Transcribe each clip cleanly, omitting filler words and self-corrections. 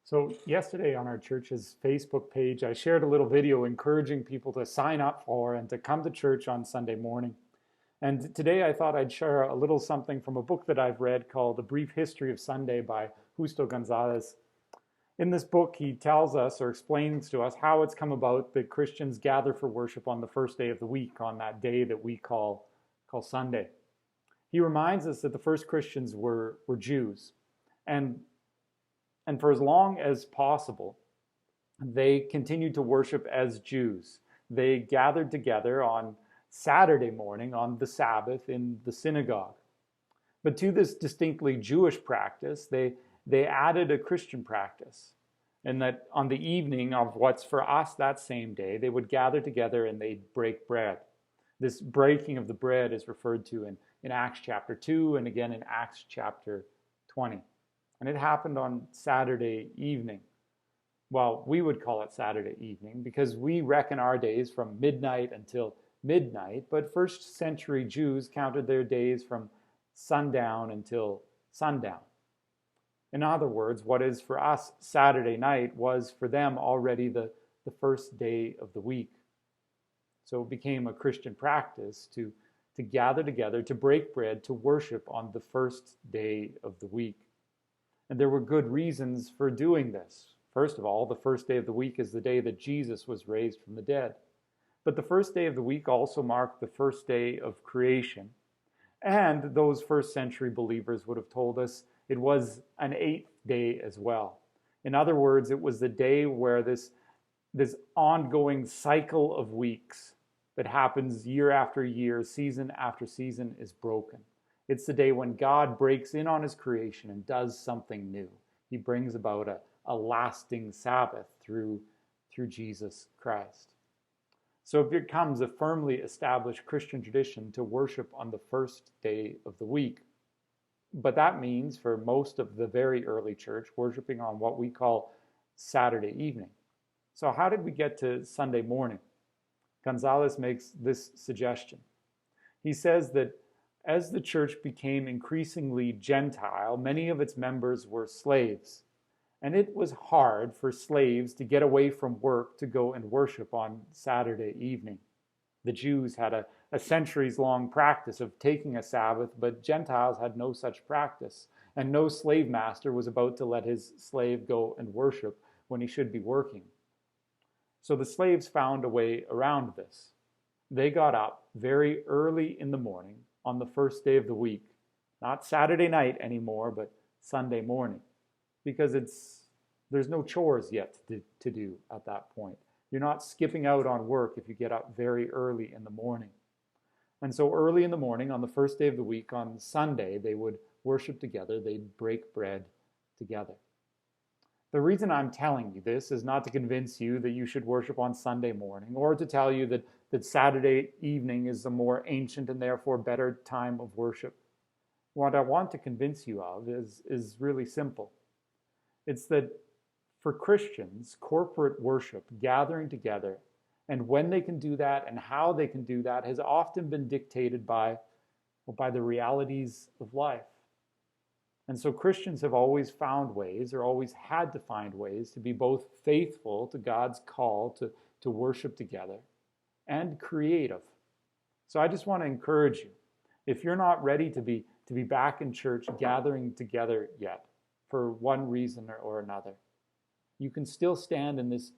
So yesterday on our church's Facebook page, I shared a little video encouraging people to sign up for and to come to church on Sunday morning. And today I thought I'd share a little something from a book that I've read called A Brief History of Sunday by Justo Gonzalez. In this book, he tells us or explains to us how it's come about that Christians gather for worship on the first day of the week, on that day that we call Sunday. He reminds us that the first Christians were Jews. And for as long as possible, they continued to worship as Jews. They gathered together on Saturday morning, on the Sabbath, in the synagogue. But to this distinctly Jewish practice, they added a Christian practice. And that on the evening of what's for us that same day, they would gather together and they'd break bread. This breaking of the bread is referred to in Acts chapter 2 and again in Acts chapter 20. And it happened on Saturday evening. Well, we would call it Saturday evening because we reckon our days from midnight until midnight, but first century Jews counted their days from sundown until sundown. In other words, what is for us Saturday night was for them already the first day of the week. So it became a Christian practice to gather together, to break bread, to worship on the first day of the week. And there were good reasons for doing this. First of all, the first day of the week is the day that Jesus was raised from the dead. But the first day of the week also marked the first day of creation. And those first century believers would have told us it was an eighth day as well. In other words, it was the day where this ongoing cycle of weeks that happens year after year, season after season is broken. It's the day when God breaks in on his creation and does something new. He brings about a lasting Sabbath through Jesus Christ. So it becomes a firmly established Christian tradition to worship on the first day of the week. But that means for most of the very early church, worshiping on what we call Saturday evening. So how did we get to Sunday morning? Gonzalez makes this suggestion. He says that as the church became increasingly Gentile, many of its members were slaves. And it was hard for slaves to get away from work to go and worship on Saturday evening. The Jews had a centuries-long practice of taking a Sabbath, but Gentiles had no such practice. And no slave master was about to let his slave go and worship when he should be working. So the slaves found a way around this. They got up very early in the morning on the first day of the week, not Saturday night anymore, but Sunday morning, because there's no chores yet to do at that point. You're not skipping out on work if you get up very early in the morning. And so early in the morning, on the first day of the week, on Sunday, they would worship together, they'd break bread together. The reason I'm telling you this is not to convince you that you should worship on Sunday morning or to tell you that Saturday evening is a more ancient and therefore better time of worship. What I want to convince you of is really simple. It's that for Christians, corporate worship, gathering together, and when they can do that and how they can do that has often been dictated by the realities of life. And so Christians have always found ways, or always had to find ways, to be both faithful to God's call to worship together and creative. So I just want to encourage you, if you're not ready to be back in church gathering together yet, for one reason or another, you can still stand in this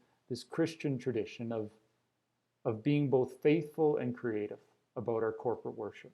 Christian tradition of being both faithful and creative about our corporate worship.